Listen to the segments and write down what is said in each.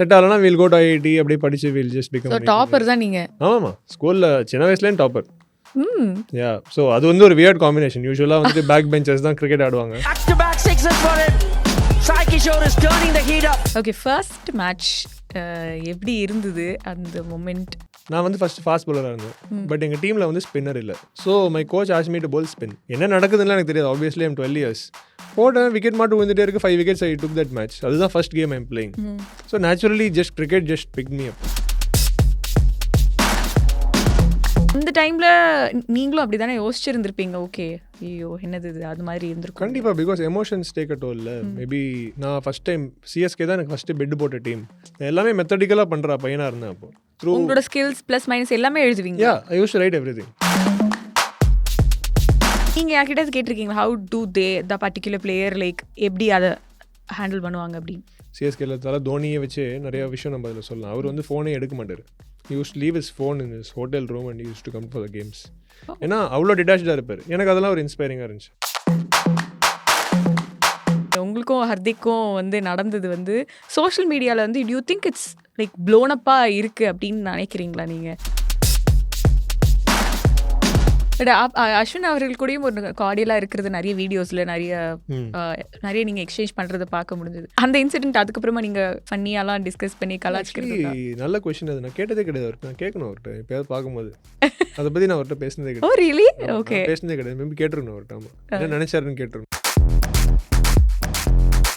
Set ஆகலனா we'll go to IIT அப்படியே படிச்சு வில் ஜஸ்ட் பிகம் டாப்பர் தான் நீங்க. ஆமாம் ஸ்கூலில் சின்ன வயசுலேயும் டாப்பர். யா ஸோ அது வந்து ஒரு வியர்ட் காம்பினேஷன். யூஸ்வலாக வந்துட்டு பேக் பெஞ்சர்ஸ் தான் கிரிக்கெட் ஆடுவாங்க. Sai Kishore is turning the heat up. Okay, first match எப்படி இருந்தது அந்த மொமெண்ட்? நான் வந்து ஃபர்ஸ்ட் ஃபாஸ்ட் பவுலராக இருந்தேன். பட் எங்கள் டீமில் வந்து ஸ்பின்னர் இல்லை. So my coach asked me to bowl spin. என்ன நடக்குதுன்னு எனக்கு தெரியாது. Obviously I'm 12 years. போட்டேன், விக்கெட் மாட்டு விழுந்துட்டே இருக்கு. 5 wickets I took that match. அதுதான் first game I'm playing. So naturally just cricket just pick me up. இந்த டைம்ல நீங்களும் அப்படி தானே யோசிச்சிருந்துருப்பீங்க. ஓகே ஐயோ என்னது இது, அது மாதிரி இருந்திருக்கும் கண்டிப்பாக. பிகாஸ் எமோஷன்ஸ் டேக் அ டோல்ல. மேபி நான் ஃபர்ஸ்ட் டைம் சிஎஸ்கே தான் எனக்கு ஃபர்ஸ்ட் பெட் போட்ட டீம். எல்லாமே மெத்தடிக்கலாக பண்ணுற பையனாக இருந்தேன். அப்போ த்ரூ உங்களோட ஸ்கில்ஸ் ப்ளஸ் மைனஸ் எல்லாமே எழுதுவீங்க. யா ஐ யூஸ் டு ரைட் எவ்ரிதிங். நீங்கள் யார்கிட்ட கேட்டிருக்கீங்களா how to they the particular player like எப்படி அதை ஹேண்டில் பண்ணுவாங்க அப்படின்னு? சிஎஸ்கேல தர தோனியை வச்சு நிறைய விஷயம் நம்ம அதில் சொல்லலாம். அவர் வந்து ஃபோனே எடுக்க மாட்டார். He used to leave his phone in his hotel room and he used to come for the games. ஏன்னா அவ்வளோ டிட்டாச்சாக இருப்பார். எனக்கு அதெல்லாம் ஒரு இன்ஸ்பைரிங்காக இருந்துச்சு. உங்களுக்கும் ஹர்திக்கும் வந்து நடந்தது வந்து சோஷியல் மீடியாவில் வந்து யூ திங்க் இட்ஸ் லைக் ப்ளோனப்பாக இருக்குது அப்படின்னு நினைக்கிறீங்களா நீங்கள்? பட் அஸ்வின் அவர்கள் கூடயும் ஒரு கார்டியலாக இருக்கிறது நிறைய வீடியோஸில் நிறைய நீங்கள் எக்ஸ்சேஞ்ச் பண்ணுறதை பார்க்க முடிஞ்சது. அந்த இன்சிடென்ட் அதுக்கப்புறமா நீங்கள் ஃபன்னியாலாம் டிஸ்கஸ் பண்ணி கலாச்சிக்கிறது. நல்ல கொஸ்டின் அது. நான் கேட்டதே கிடையாது அவர்கிட்ட. நான் கேட்கணும் அவர்கிட்ட எப்போயாவது பார்க்கும்போது. அதை பற்றி நான் அவர்கிட்ட பேசினதே கிடையாது. ஓ ரியலி? ஓகே, பேசினதே கிடையாது. மேபி கேட்டிருக்கணும் அவர்கிட்ட. ஆமாம், என்ன நினைச்சாருன்னு கேட்டிருக்கணும்.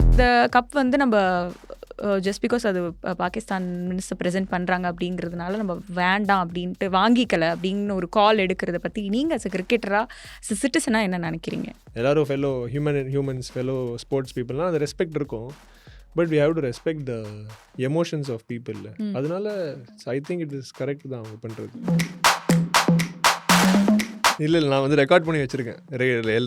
இந்த கப் வந்து நம்ம ஜஸ்ட் பிகாஸ் அது பாகிஸ்தான் மினிஸ்டர் ப்ரெசென்ட் பண்ணுறாங்க அப்படிங்கிறதுனால நம்ம வேண்டாம் அப்படின்ட்டு வாங்கிக்கல அப்படின்னு ஒரு கால் எடுக்கிறத பற்றி நீங்கள் அஸ் கிரிக்கெட்டராக சிட்டிசனாக என்ன நினைக்கிறீங்க? எல்லாரும் ஃபெலோ ஹியூமன்ஸ் ஃபெலோ ஸ்போர்ட்ஸ் பீப்புள்னால் அது ரெஸ்பெக்ட் இருக்கும். But we have to respect the emotions of people. அதனால I think it is correct தான் அவங்க பண்ணுறது. இல்லை நான் வந்து ரெக்கார்ட் பண்ணி வச்சுருக்கேன்.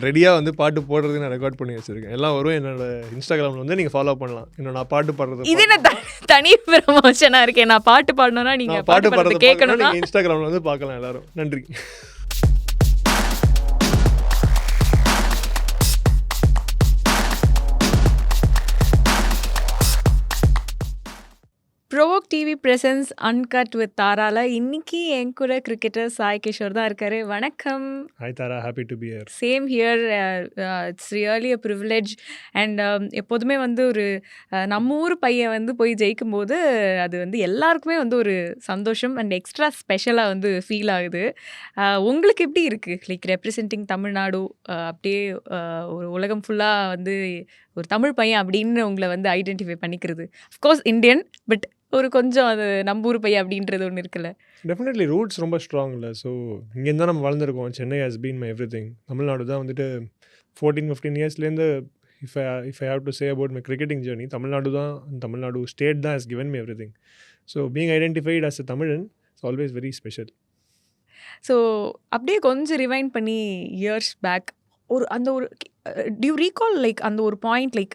ரெடியாக வந்து பாட்டு போடுறதுக்கு நான் ரெக்கார்ட் பண்ணி வச்சுருக்கேன். எல்லாம் வரும் என்னோட இன்ஸ்டாகிராமில் வந்து நீங்கள் ஃபாலோ பண்ணலாம். இன்னும் நான் பாட்டு பாடுறது இது என்ன தனி ப்ரமோஷனாக இருக்கேன். நான் பாட்டு பாடணும்னா நீங்கள் பாட்டு பாடுறது கேட்கணும். நீங்கள் இன்ஸ்டாகிராமில் வந்து பார்க்கலாம் எல்லாரும். நன்றி. Provoke TV presents uncut with தாரால இன்னைக்கு என் கூட கிரிக்கெட்டர் சாய் கிஷோர் தான் இருக்காரு. வணக்கம். Hi Tara, happy to be here. Same here. It's really a privilege. And எப்போதுமே வந்து ஒரு நம்ம ஊர் பையன் வந்து போய் ஜெயிக்கும் போது அது வந்து எல்லாருக்குமே வந்து ஒரு சந்தோஷம் அண்ட் எக்ஸ்ட்ரா ஸ்பெஷலாக வந்து ஃபீல் ஆகுது. உங்களுக்கு எப்படி இருக்குது லைக் ரெப்ரசென்டிங் தமிழ்நாடு? அப்படியே ஒரு உலகம் ஃபுல்லாக வந்து ஒரு தமிழ் பையன் அப்படின்னு உங்களை வந்து ஐடென்டிஃபை பண்ணிக்கிறது. அஃப்கோர்ஸ் இந்தியன், பட் ஒரு கொஞ்சம் அது நம்ம ஊர் பையன் அப்படின்றது ஒன்று இருக்குல்ல. டெஃபினெட்லி ரூட்ஸ் ரொம்ப ஸ்ட்ராங் இல்லை. ஸோ இங்கேருந்து தான் நம்ம வளர்ந்துருக்கோம். Chennai has been my everything. Tamil Nadu தான் வந்துட்டு 14-15 இயர்ஸ்லேருந்து if I have to say about my cricketing journey, Tamil Nadu state தான் has given me everything. So being identified as a தமிழன் it's always very special. So அப்படியே கொஞ்சம் ரிவைண்ட் பண்ணி years back அந்த ஒரு டியூ ரீகால் லைக் அந்த ஒரு point like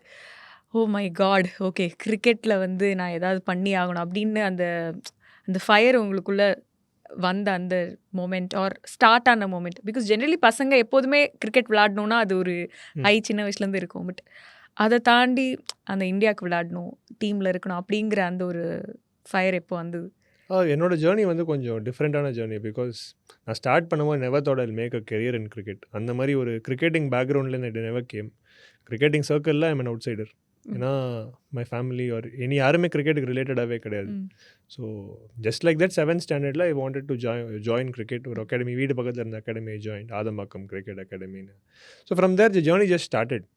oh my god okay கிரிக்கெட்டில் வந்து நான் ஏதாவது பண்ணி ஆகணும் அப்படின்னு அந்த ஃபயர் உங்களுக்குள்ளே வந்த அந்த மோமெண்ட் ஆர் ஸ்டார்ட் ஆன மோமெண்ட்? பிகாஸ் ஜென்ரலி பசங்க எப்போதுமே கிரிக்கெட் விளையாடணுன்னா அது ஒரு ஹை சின்ன வயசுலேருந்து இருக்கும். பட் அதை தாண்டி அந்த இந்தியாவுக்கு விளையாடணும், டீமில் இருக்கணும் அப்படிங்கிற அந்த ஒரு ஃபயர் எப்போ வந்தது? என்னோட ஜேர்னி வந்து கொஞ்சம் டிஃப்ரெண்ட்டான ஜேர்னி. பிகாஸ் நான் ஸ்டார்ட் பண்ணும்போது never thought I'll make a career in cricket. அந்த மாதிரி ஒரு கிரிக்கெட்டிங் பேக்ரவுண்ட்லேருந்து இட் நெவர் கேம். கிரிக்கெட்டிங் சர்க்கிளில் ஐம் அன் அவுட் சைடர். ஏன்னா மை ஃபேமிலி ஆர் யாருமே கிரிக்கெட்டுக்கு ரிலேட்டடாகவே கிடையாது. So just like that 7th ஸ்டாண்டர்டில் I wanted to join cricket. ஒரு அகாடமி வீடு பக்கத்தில் இருந்த அகாடமி ஜாயின், ஆதம்பாக்கம் கிரிக்கெட் அகாடமின்னு. So from there the journey just started.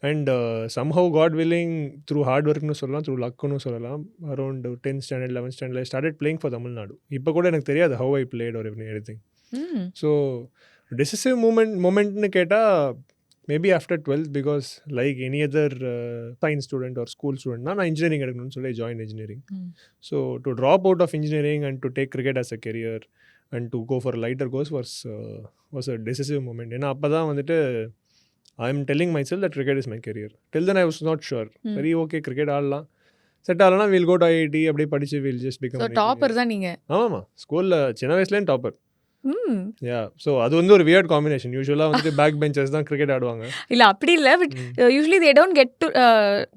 And somehow God willing through hard ஒர்க்னு சொல்லலாம், த்ரூ லக்குன்னு சொல்லலாம், around 10th standard 11th standard I started playing for Tamil Nadu. இப்போ கூட எனக்கு தெரியாது how I played or anything. So decisive momentன்னு கேட்டால் maybe after 12th, because like any other science student R school ஸ்டூடெண்ட்னா நான் இன்ஜினியரிங் எடுக்கணும்னு சொல்லி join engineering. So to drop out of engineering and to take cricket as a career and to go for lighter course was a decisive moment. ஏன்னா அப்போ தான் வந்துட்டு I am telling myself that cricket is my career. Till then I was not sure. Very okay, cricket ஆடலாம், set ஆகலனா we'll go to IIT அப்படியே படிச்சு will just become. Topper தான் நீங்கள்? ஆமாம், ஸ்கூலில் சின்ன வயசுலேயும் டாப்பர். ம். யா ஸோ அது வந்து ஒரு வியர்ட் காம்பினேஷன். யூஸ்வலாக வந்துட்டு பேக் பெஞ்சர்ஸ் தான் கிரிக்கெட் ஆடுவாங்க. இல்ல அப்படி இல்ல. But usually they don't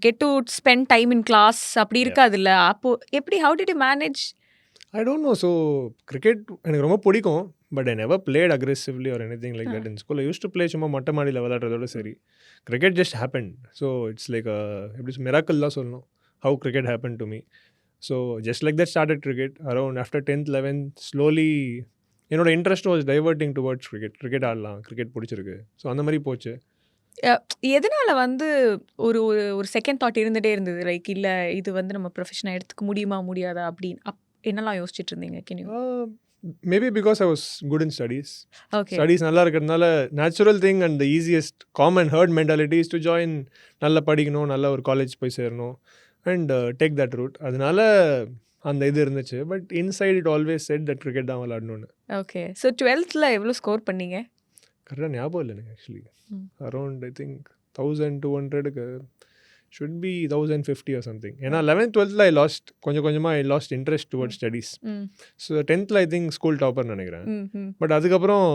get to spend time in class அப்படி இருக்காதுல்ல. அப்போ எப்படி how did you manage? I don't know. So cricket எனக்கு ரொம்ப பிடிக்கும். But I never played aggressively or anything like that in school. I use to play சும்மா மொட்டை மாடியில் விளையாடுறதோட சரி. Cricket just happen. So it's like எப்படி miracle தான் சொல்லணும். How cricket happen to me. So just like that started cricket around after 10th 11th slowly என்னோட interest was diverting towards cricket ஆடலாம், கிரிக்கெட் பிடிச்சிருக்கு. ஸோ அந்த மாதிரி போச்சு. எதனால வந்து ஒரு ஒரு ஒரு செகண்ட் தாட் இருந்துட்டே இருந்தது? லைக் இல்ல இது வந்து நம்ம ப்ரொஃபஷனா எடுத்துக்க முடியுமா முடியாதா அப்படின்னு என்னெல்லாம் யோசிச்சுட்டு இருந்தீங்க? Can you? Maybe because I was good in studies. Okay. Studies நல்லா இருக்கிறதுனால natural thing and the easiest common herd mentality is to join. நல்லா படிக்கணும், நல்ல ஒரு காலேஜ் போய் சேரணும் அண்ட் டேக் தட் ரூட். அதனால அந்த இது இருந்துச்சு. But inside it always set that cricket தான் விளாடணும்னு. ஓகே. ஸோ 12th எவ்வளோ ஸ்கோர் பண்ணீங்க? கரெக்டாக ஞாபகம் இல்லை எனக்கு ஆக்சுவலி. அரௌண்ட் ஐ திங்க் 1200க்கு should be 1050 or something. ஏன்னா 11th 12th ஐ லாஸ்ட் கொஞ்சமாக I lost interest toward studies. So 10th I think school டாப்பர்னு நினைக்கிறேன். பட் அதுக்கப்புறம்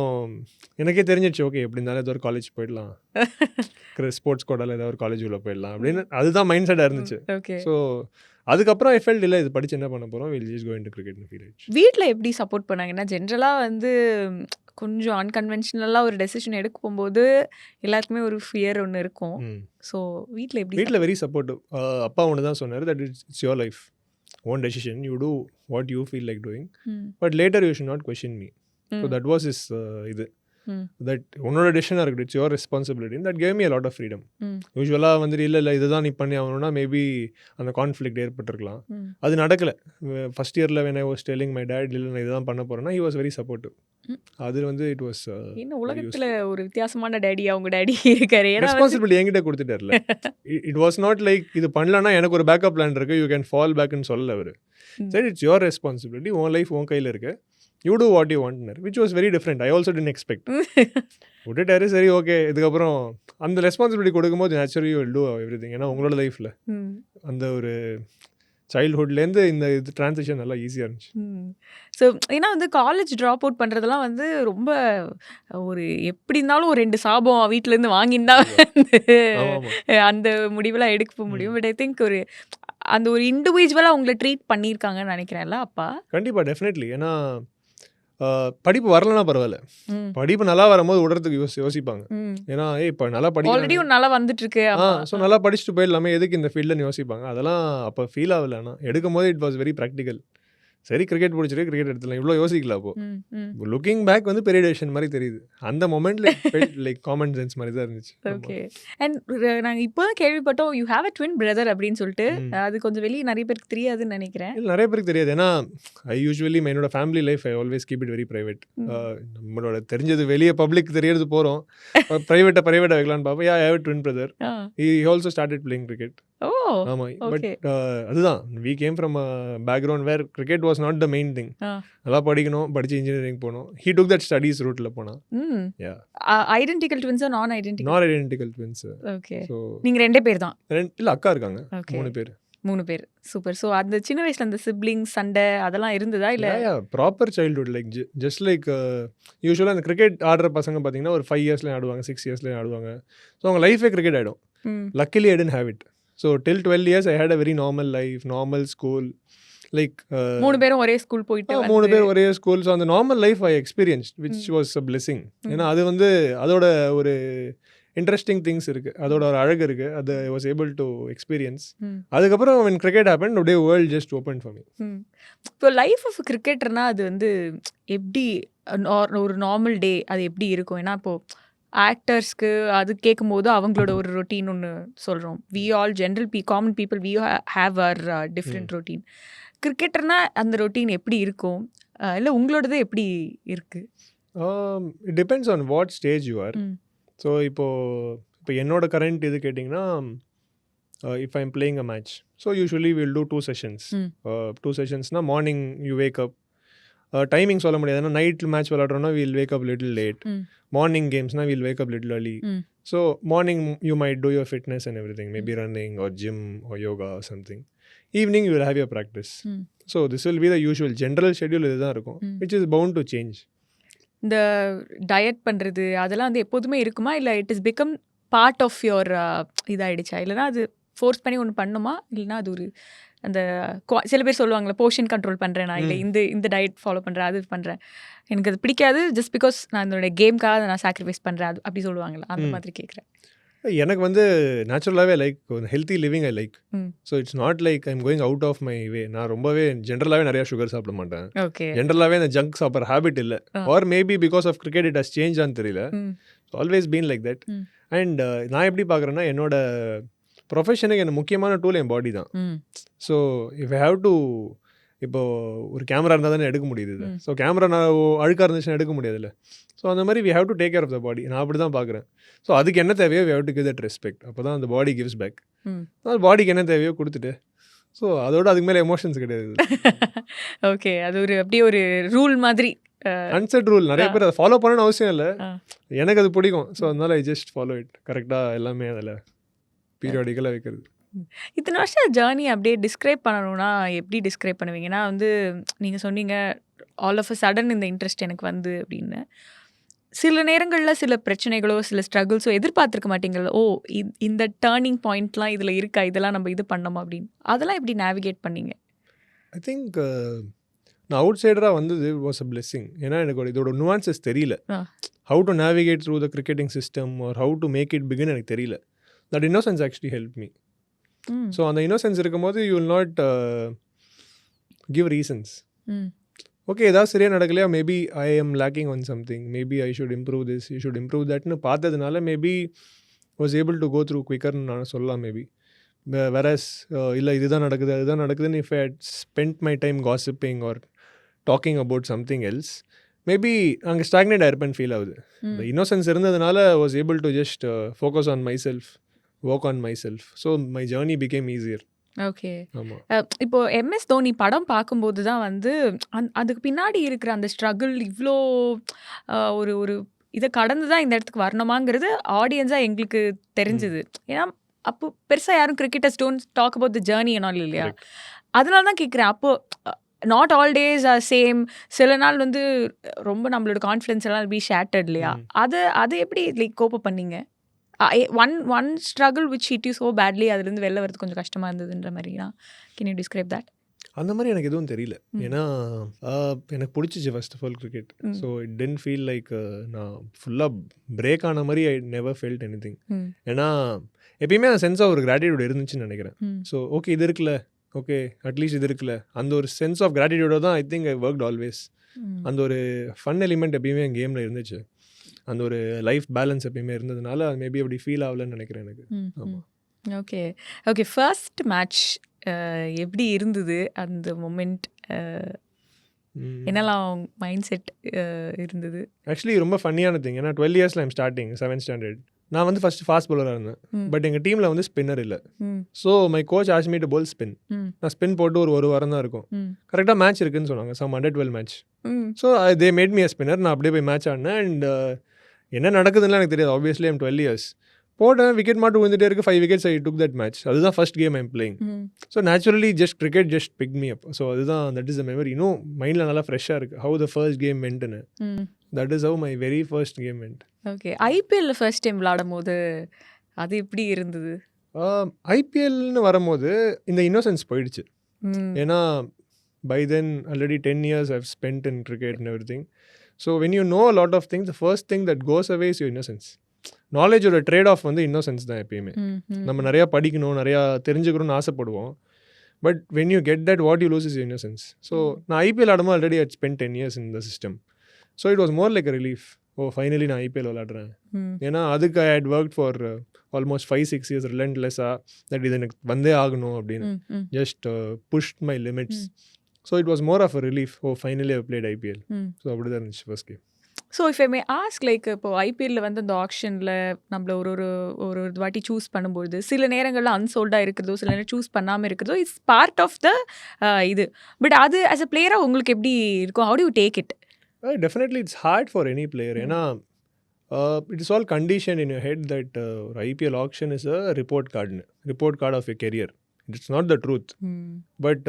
எனக்கே தெரிஞ்சிச்சு ஓகே எப்படி இருந்தாலும் ஏதோ ஒரு காலேஜ் போயிடலாம், ஸ்போர்ட்ஸ் கோட்டால் ஏதோ ஒரு காலேஜ் உள்ள போயிடலாம் அப்படின்னு அதுதான் மைண்ட் செட்டாக இருந்துச்சு. ஓகே. ஸோ அதுக்கப்புறம் ஐ ஃபெல்ட் இல்லை இது படிச்சு என்ன பண்ண போகிறோம், வில் ஜஸ்ட் கோ இன்டு கிரிக்கெட்னு ஃபீல் ஆயிடுச்சு. வீட்டில் எப்படி சப்போர்ட் பண்ணாங்கன்னா ஜென்ரலாக வந்து கொஞ்சம் அன்கன்வென்ஷனலாக ஒரு டெசிஷன் எடுக்க போகும்போது எல்லாருக்குமே ஒரு ஃபியர் ஒன்று இருக்கும். ஸோ வீட்டில் எப்படி? வீட்டில் வெரி சப்போர்ட்டிவ். அப்பா ஒன்று தான் சொன்னார் that it's your life, own decision, you do what you feel like doing, but later you should not question me. So that was is இது தட் உன்னோட டெசிஷனாக இருக்கட்டும், it's your responsibility. That gave me a lot of freedom. யூஸ்வலாக வந்துட்டு இல்லை இதுதான் நீ பண்ணி ஆகணும்னா மேபி அந்த கான்ஃப்ளிக்ட் ஏற்பட்டிருக்கலாம். அது நடக்கலை. ஃபஸ்ட் இயரில் when I was telling my dad இல்லை நான் இதுதான் பண்ண போகிறேன்னா he was very supportive. அது வந்து இட் வாஸ் என்ன உலகத்தில் ஒரு வித்தியாசமான டேடி அவங்க டேடி இருக்காரு. ரெஸ்பான்சிபிலிட்டி என்கிட்ட கொடுத்துட்டார்ல. இட் வாஸ் நாட் லைக் இது பண்ணலன்னா எனக்கு ஒரு பேக்கப் பிளான் இருக்குது, யூ கேன் ஃபால் பேக்னு சொல்லல அவர். சரி இட்ஸ் யுவர் ரெஸ்பான்சிபிலிட்டி, உன் லைஃப் உன் கையில் இருக்குது, you do what you want, which was very different. I also didn't expect. விட்டுட்டாரு சரி ஓகே. இதுக்கப்புறம் அந்த ரெஸ்பான்சிபிலிட்டி கொடுக்கும்போது நேச்சுரலி வில் டூ எவ்ரிதிங். ஏன்னா உங்களோட லைஃப்பில் அந்த ஒரு சைல்ட்ஹுட்லேருந்து இந்த இது ட்ரான்சிஷன் நல்லா ஈஸியாக இருந்துச்சு. ஸோ ஏன்னா வந்து காலேஜ் ட்ராப் அவுட் பண்ணுறதுலாம் வந்து ரொம்ப ஒரு எப்படி இருந்தாலும் ஒரு 2 சாபம் வீட்டிலேருந்து வாங்கியிருந்தா அந்த முடிவெல்லாம் எடுக்க முடியும். பட் ஐ திங்க் ஒரு அந்த ஒரு இண்டிவிஜுவலாக உங்களை ட்ரீட் பண்ணியிருக்காங்கன்னு நினைக்கிறேன்ல அப்பா. கண்டிப்பாக டெஃபினெட்லி. ஏன்னா படிப்பு வரலன்னா பரவாயில்ல, படிப்பு நல்லா வரும்போது விடுறதுக்கு யோசிப்பாங்க. ஏன்னா இப்போ நல்லா ஆல்ரெடி நல்லா வந்துட்டு இருக்கு, ஸோ நல்லா படிச்சுட்டு போயிடலாமே எதுக்கு இந்த ஃபீல்டுன்னு யோசிப்பாங்க. அதெல்லாம் அப்போ ஃபீல் ஆகலை. ஆனால் எடுக்கும் போது இட் வாஸ் வெரி ப்ராக்டிக்கல். சரி கிரிக்கெட் பிடிச்சிருக்கு, கிரிக்கெட் எடுத்துலாம், இவ்வளோ யோசிக்கல. அப்போ லுக்கிங் பேக் வந்து பெரிய டெசிஷன் மாதிரி தெரியுது. அந்த மொமெண்ட்ல லைக் காமன் சென்ஸ் மாதிரி தான் இருந்துச்சு. ஓகே. அண்ட் நாங்கள் இப்போ தான் கேள்விப்பட்டோம் you have a twin brother அப்படின்னு சொல்லிட்டு. அது கொஞ்சம் வெளியே நிறைய பேருக்கு தெரியாதுன்னு நினைக்கிறேன். இல்லை நிறைய பேருக்கு தெரியாது. ஏன்னா ஐ யூஸ்வலி என்னோட family life I always keep it very private. நம்மளோட தெரிஞ்சது வெளியே பப்ளிக் தெரியறது போகிறோம், ப்ரைவேட்டாக வைக்கலான்னு பார்ப்போம். I have a twin brother. He also started playing cricket. ஆமாம். பட் அதுதான் we came from a background where cricket was not the main thing. நல்லா படிக்கணும், படிச்சு இன்ஜினியரிங் போகணும். ஹி டுக் தட் ஸ்டடீஸ் ரூட்ல போனா. ஐடென்டிக்கல் ட்வின்ஸா நான் ஐடென்டிக்கல் ட்வின்ஸ். ஓகே. ஸோ நீங்கள் 2 பேர் தான்? இல்லை அக்கா இருக்காங்க, 3 பேர். சூப்பர். ஸோ அந்த சின்ன வயசுல அந்த சிப்ளிங்ஸ் சண்டை அதெல்லாம் இருந்ததா? இல்லை proper childhood like just like யூஸ்வலாக அந்த கிரிக்கெட் ஆடுற பசங்க பார்த்தீங்கன்னா ஒரு 5 இயர்ஸ்லேயும் ஆடுவாங்க, 6 இயர்ஸ்லேயும் ஆடுவாங்க. ஸோ அவங்க லைஃபே கிரிக்கெட் ஆகிடும். Luckily I didn't have it. So till 12 years I had a very normal life, normal school. Like 3 பேரும் ஒரே ஸ்கூல் போயிட்டு 3 பேர் ஒரே ஸ்கூல். ஸோ அந்த normal life I experienced which was a blessing. ஏன்னா அது வந்து அதோட ஒரு இன்ட்ரெஸ்டிங் திங்ஸ் இருக்குது, அதோட ஒரு அழகு இருக்குது, அது ஐ வாஸ் ஏபிள் டு எக்ஸ்பீரியன்ஸ். அதுக்கப்புறம் when cricket happened, today world just opened for me. இப்போ லைஃப் ஆஃப் கிரிக்கெட்டர்னா அது வந்து எப்படி ஒரு நார்மல் டே அது எப்படி இருக்கும்? ஏன்னா இப்போது ஆக்டர்ஸ்க்கு அது கேட்கும்போது அவங்களோட ஒரு ரொட்டீன் ஒன்று சொல்கிறோம். We all general common people we have our different routine. கிரிக்கெட்டர்னா அந்த ரொட்டீன் எப்படி இருக்கும்? இல்லை உங்களோடது எப்படி இருக்குது? It depends on what stage you are. So இப்போ என்னோட கரண்ட் இது கேட்டிங்கன்னா if I am playing a match, so usually we'll do 2 sessions. 2 செஷன்ஸ்னால் morning you wake up, timing சொல்ல முடியாது. ஏன்னா நைட் மேட்ச் விளாட்றோன்னா we'll wake up little late. Morning கேம்ஸ்னால் we'll wake up little early. So morning you might do your fitness and everything, maybe running or gym or yoga or something. Evening you will have your practice. So this will be the usual general schedule இதுதான் இருக்கும், which is bound to change. இந்த diet பண்ணுறது அதெல்லாம் வந்து எப்போதுமே இருக்குமா, இல்லை it is become part of your இதாகிடுச்சா, இல்லைனா அது ஃபோர்ஸ் பண்ணி ஒன்று பண்ணுமா, இல்லைனா அது ஒரு அந்த சில பேர் சொல்லுவாங்களே போர்ஷன் கண்ட்ரோல் பண்ணுறேன் நான், இல்லை இந்த டயட் ஃபாலோ பண்ணுறேன், அது பண்ணுறேன், எனக்கு அது பிடிக்காது, ஜஸ்ட் பிகாஸ் நான் என்னோடய கேம்க்காக நான் சாக்ரிஃபைஸ் பண்ணுறேன், அது அப்படி சொல்லுவாங்களா, அந்த மாதிரி கேட்குறேன். எனக்கு வந்து நேச்சுரலாகவே like healthy living I like. So it's not like I'm going out of my way. நான் ரொம்பவே ஜென்ரலாகவே நிறையா சுகர் சாப்பிட மாட்டேன். ஓகே. ஜென்ரலாகவே அந்த ஜங்க் சாப்பிட்ற ஹேபிட் இல்லை. Or maybe because of cricket it has சேஞ்சான்னு தெரியல. Always been like that. And நான் எப்படி பார்க்குறேன்னா, என்னோட ப்ரொஃபஷனுக்கு எனக்கு முக்கியமான டூல் என் பாடி தான். So if I have to, இப்போது ஒரு கேமரா இருந்தால் தானே எடுக்க முடியுது. ஸோ கேமரா நான் அழுக்காக இருந்துச்சுன்னா எடுக்க முடியாதுல்ல. ஸோ அந்த மாதிரி we have to take care of the body. நான் அப்படி தான் பார்க்குறேன். ஸோ அதுக்கு என்ன தேவையோ we have to give that respect. அப்போ தான் அந்த பாடி கிவ்ஸ் பேக். அது பாடிக்கு என்ன தேவையோ கொடுத்துட்டு, ஸோ அதோட அதுக்கு மேலே எமோஷன்ஸ் கிடையாது. ஓகே. அது ஒரு அப்படியே ஒரு ரூல் மாதிரி, அன்செட் ரூல். நிறைய பேர் அதை ஃபாலோ பண்ணணும்னு அவசியம் இல்லை. எனக்கு அது பிடிக்கும். ஸோ அதனால ஐ ஜஸ்ட் ஃபாலோ இட். கரெக்டாக எல்லாமே அதில் பீரியாடிக்கலாக வைக்கிறது. இத்தனை வருஷம் ஜேர்னி அப்படியே டிஸ்கிரைப் பண்ணணும்னா எப்படி டிஸ்கிரைப் பண்ணுவீங்கன்னா, வந்து நீங்கள் சொன்னீங்க ஆல் ஆஃப் அ சடன் இந்த இன்ட்ரெஸ்ட் எனக்கு வந்து அப்படின்னு. சில நேரங்களில் சில பிரச்சனைகளோ சில ஸ்ட்ரகிள்ஸோ எதிர்பார்த்துருக்க மாட்டீங்களா, ஓ இந்த டேர்னிங் பாயிண்ட்லாம் இதில் இருக்கா, இதெல்லாம் நம்ம இது பண்ணோம் அப்படின்னு, அதெல்லாம் எப்படி நேவிகேட் பண்ணீங்க? ஐ திங்க் நான் அவுட் சைடராக வந்தது வாஸ் அ பிளெஸ்ஸிங். ஏன்னா எனக்கு இதோட நுவான்சஸ் தெரியல. How to navigate through the cricketing system or how to make it big எனக்கு தெரியல. That innocence actually help me. So அந்த இன்னோசன்ஸ் இருக்கும்போது you will not give reasons. Okay, ஏதாவது சரியாக நடக்கலையா, maybe I am lacking on something, maybe I should improve this, you should improve தட்னு பார்த்ததுனால maybe was able to go through குவிக்கர்னு நான் சொல்லலாம். மேபி வெரஸ் இல்லை இதுதான் நடக்குது அதுதான் நடக்குதுன்னு if I had spend my time gossiping are talking about something else, maybe அங்கே ஸ்டாக்னேட் ஆயிருப்பேன்னு ஃபீல் ஆகுது. இந்த இன்னோசன்ஸ் இருந்ததுனால was able to just focus on my self, work on my self. So my journey became easier. Okay. இப்போ MS Dhoni படம் பார்க்கும்போது தான் வந்து அதுக்கு பின்னாடி இருக்கிற அந்த ஸ்ட்ரகிள் இவ்வளோ ஒரு ஒரு இதை கடந்து தான் இந்த இடத்துக்கு வரணுமாங்கிறது ஆடியன்ஸாக எங்களுக்கு தெரிஞ்சுது. ஏன்னா அப்போ பெருசாக யாரும் cricketers don't talk about the journey என்னால் இல்லையா. அதனால தான் கேட்குறேன். அப்போது not all days are same. சில நாள் வந்து ரொம்ப நம்மளோட கான்ஃபிடன்ஸ் எல்லாம் பி ஷேட்டர்ட் இல்லையா. அதை எப்படி லைக் கோப் பண்ணீங்க? One struggle which hit you so badly, அதுலேருந்து வெளில வரது கொஞ்சம் கஷ்டமாக இருந்ததுன்ற மாதிரினா, கேன் யூ டிஸ்கிரைப் தட்? அந்த மாதிரி எனக்கு எதுவும் தெரியல. ஏன்னா எனக்கு பிடிச்சிச்சு first of all cricket. So it tend feel like நான் ஃபுல்லாக பிரேக் ஆன மாதிரி I never felt anything. ஏன்னா எப்பயுமே அந்த சென்ஸ் ஆஃப் ஒரு கிராட்டிடியூட் இருந்துச்சுன்னு நினைக்கிறேன். ஸோ ஓகே இது இருக்குல்ல, ஓகே அட்லீஸ்ட் இது இருக்குல்ல, அந்த ஒரு சென்ஸ் ஆஃப் கிராட்டிடியூடோ தான் I think I worked always. அந்த ஒரு ஃபன் எலிமெண்ட் எப்பயுமே என் கேமில் இருந்துச்சு. அந்த ஒரு லைஃப் பேலன்ஸ் எப்பயுமே இருந்ததுனால அது மேபி அப்படி ஃபீல் ஆகலன்னு நினைக்கிறேன் எனக்கு. ஆமாம். Okay okay. ஃபர்ஸ்ட் மேட்ச் எப்படி இருந்தது அந்த மொமெண்ட்? என்னெல்லாம் மைண்ட் செட் இருந்தது? ஆக்சுவலி ரொம்ப ஃபன்னியான திங். ஏன்னா 12 இயர்ஸில் ஐம் ஸ்டார்டிங் 7th ஸ்டாண்டர்ட். நான் வந்து ஃபர்ஸ்ட் ஃபாஸ்ட் பவுலராக இருந்தேன். பட் எங்கள் டீமில் வந்து ஸ்பின்னர் இல்லை. So my coach asked me to bowl spin. நான் ஸ்பின் போட்டு ஒரு வாரம் தான் இருக்கும். கரெக்டாக மேட்ச் இருக்குன்னு சொன்னாங்க, some under-12 match. So they made me a spinner. நான் அப்படியே போய் மேட்ச் ஆடினேன். அண்ட் என்ன நடக்குதுன்னு எனக்கு தெரியாது. Obviously I'm 12 years. போட்டேன், விக்கெட் மட்டும் விழுந்துட்டே இருக்கு. 5 wickets I took that match. அதுதான் first game I'm playing. So naturally just cricket just pick me up. So அதுதான் தட் இஸ் த மெமரி. இன்னும் மைண்டில் நல்லா ஃப்ரெஷ்ஷாக இருக்குது. ஹவு த ஃபர்ஸ்ட் கேம் வென்ட்னு. That is how my very first game went. Okay. ஐபிஎல்ல first time விளையாடும் போது அது எப்படி இருந்தது? ஐபிஎல்னு வரும்போது இந்த இன்னோசன்ஸ் போயிடுச்சு. ஏன்னா by then already 10 years I've spent in cricket and everything. So when you know a lot of things, the first thing that goes away is your innocence. நாலேஜோட ட்ரேட் ஆஃப் வந்து இன்னோசன்ஸ் தான் எப்பயுமே. நம்ம நிறையா படிக்கணும், நிறையா தெரிஞ்சுக்கணும்னு ஆசைப்படுவோம். But when you get that what you lose is innocence. So நான் ஐபிஎல் ஆடும்போது already I'd spend 10 years in the system. So it was more like a relief. Oh finally நான் ஐபிஎல் விளாடுறேன். ஏன்னா அதுக்கு I had work for almost 5-6 years ரிலென்ட்லெஸ்ஸாக that இது எனக்கு வந்தே ஆகணும் அப்படின்னு just pushed my limits. So it was more of a relief. Oh finally I played IPL. So அப்படி தான் இருந்துச்சு first game. So if I may ask, like இப்போ ஐபிஎல்ல வந்து அந்த ஆக்ஷனில் நம்மள ஒரு வாட்டி சூஸ் பண்ணும்போது சில நேரங்களில் அன்சோல்டாக இருக்கிறதோ சில நேரம் சூஸ் பண்ணாமல் இருக்கிறதோ இட்ஸ் பார்ட் ஆஃப் த இது. பட் அது ஆஸ் அ பிளேயராக உங்களுக்கு எப்படி இருக்கும்? How to you take it? Definitely it's hard for any player. ஏன்னா it is all conditioned in your head that IPL auction is a report card of your career. It's not the truth. But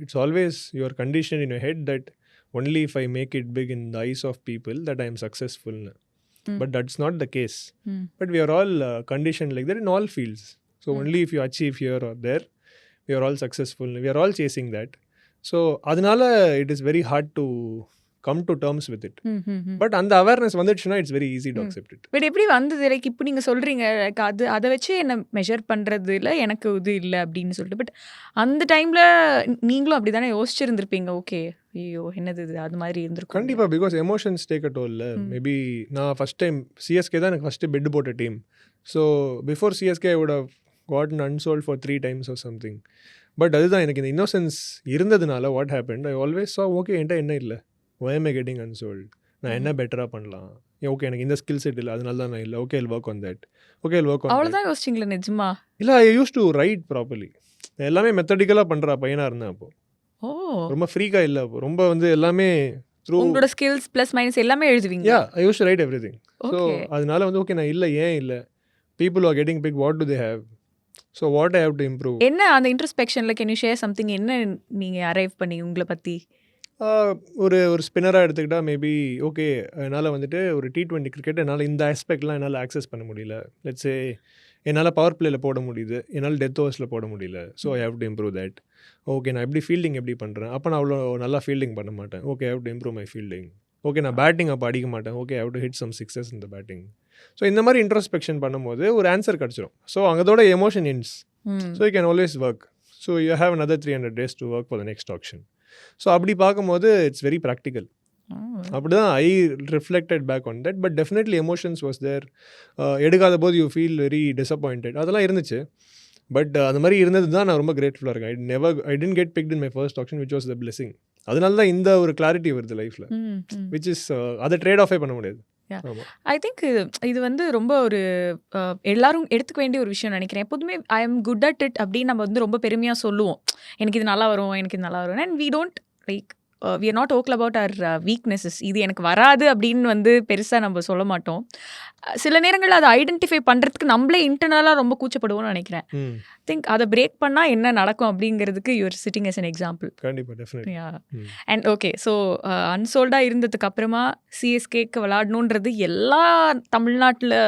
it's always your condition in your head that only if I make it big in the eyes of people that I am successful. But that's not the case. But we are all conditioned like that in all fields. So only if you achieve here or there, we are all successful. We are all chasing that. So adnala it is very hard to come to terms with it. But அந்த awareness வந்துச்சுன்னா it's very easy to accept it. But எப்படி வந்தது like இப்போ நீங்கள் சொல்கிறீங்க like அதை வச்சு என்ன மெஷர் பண்ணுறதுல எனக்கு இது இல்லை அப்படின்னு சொல்லிட்டு பட் அந்த டைமில் நீங்களும் அப்படி தானே யோசிச்சிருந்துருப்பீங்க ஓகே ஐயோ என்னது இது அது மாதிரி இருந்திருக்கும் கண்டிப்பாக பிகாஸ் எமோஷன்ஸ் டேக் அட் ஓல்ல மேபி நான் ஃபஸ்ட் டைம் சிஎஸ்கே தான் எனக்கு ஃபஸ்ட்டு பெட் போட்ட team so before CSK I would have gotten unsold for 3 times or something. But அதுதான் எனக்கு இந்த இன்னோசன்ஸ் இருந்ததுனால what happen I always saw okay என்கிட்ட என்ன இல்லை why am I getting unsold? நான் என்ன பெட்டராக பண்ணலாம் ஓகே எனக்கு இந்த ஸ்கில் செட் இல்லை அதனால தான் நான் இல்லை okay I'll work on that. Okay I'll work on that. அவ்வளோதான் யோசிச்சிங்களா நிஜமா? இல்லை ஐ யூஸ் டு ரைட் ப்ராப்பர்லி. எல்லாமே மெத்தடிக்கலாக பண்ணுற பையனாக இருந்தேன் அப்போது. ரொம்ப ஃப்ரீக்காக இல்லை அப்போ ரொம்ப வந்து எல்லாமே த்ரூ உங்களோட ஸ்கில்ஸ் ப்ளஸ் மைனஸ் எல்லாமே எழுதுவீங்க. I use to write everything. So அதனால வந்து ஓகே நான் இல்லை ஏன் இல்லை people are getting pick what do they have so what I have to improve. என்ன அந்த இன்ட்ரோஸ்பெக்ஷனில் கேன் யூ ஷேர் சம்திங் என்ன நீங்கள் அரைவ் பண்ணி உங்களை பற்றி? ஒரு ஸ்பின்னராக எடுத்துக்கிட்டால் மேபி ஓகே என்னால் வந்துட்டு ஒரு T20 கிரிக்கெட் என்னால் இந்த ஆஸ்பெக்ட்லாம் என்னால் ஆக்சஸ் பண்ண முடியல. லெட்ஸே என்னால் பவர் பிளேயில் போட முடியுது என்னால் டெத் ஓவர்ஸில் போட முடியல. So I have to improve that. Okay நான் எப்படி ஃபீல்டிங் எப்படி பண்ணுறேன் அப்போ நான் அவ்வளோ நல்லா ஃபீல்டிங் பண்ண மாட்டேன். Okay I have to improve my fielding. Okay நான் பேட்டிங் அப்போ அடிக்க மாட்டேன். Okay I have to hit some sixes இந்த பேட்டிங். ஸோ இந்த மாதிரி இன்ட்ரோஸ்பெக்ஷன் பண்ணும்போது ஒரு ஆன்சர் கிடச்சிரும். ஸோ அங்கதோட emotion ends. So you can always work. So you have another 300 days to work for the next auction. So அப்படி பார்க்கும்போது it's very practical. அப்படி தான் I reflected back on that. But definitely emotions was there. எடுக்காத போது you feel very disappointed அதெல்லாம் இருந்துச்சு. But அந்த மாதிரி இருந்தது தான் நான் ரொம்ப கிரேட்ஃபுல்லாக இருக்கேன். I didn't get picked in my first auction which was the blessing. அதனால தான் இந்த ஒரு கிளாரிட்டி வருது லைஃப்பில் விச் இஸ் அதை ட்ரேட் ஆஃபே பண்ண முடியாது. ஐ திங்க் இது வந்து ரொம்ப ஒரு எல்லாரும் எடுத்துக்க வேண்டிய ஒரு விஷயம் நினைக்கிறேன். எப்போதுமே I am good at it அப்படின்னு நம்ம வந்து ரொம்ப பெருமையாக சொல்லுவோம். எனக்கு இது நல்லா வரும் எனக்கு இது நல்லா வரும் and we don't like we are not vocal about our weaknesses. இது எனக்கு வராது அப்படின்னு வந்து பெருசாக நம்ம சொல்ல மாட்டோம். சில நேரங்களில் அதை ஐடென்டிஃபை பண்ணுறதுக்கு நம்மளே இன்டர்னலாக ரொம்ப கூச்சப்படுவோம்னு நினைக்கிறேன். திங்க் அதை பிரேக் பண்ணால் என்ன நடக்கும் அப்படிங்கிறதுக்கு you're sitting as an example. And okay so அன்சோல்டாக இருந்ததுக்கு அப்புறமா சிஎஸ்கேக்கு விளாடணுன்றது எல்லா தமிழ்நாட்டில்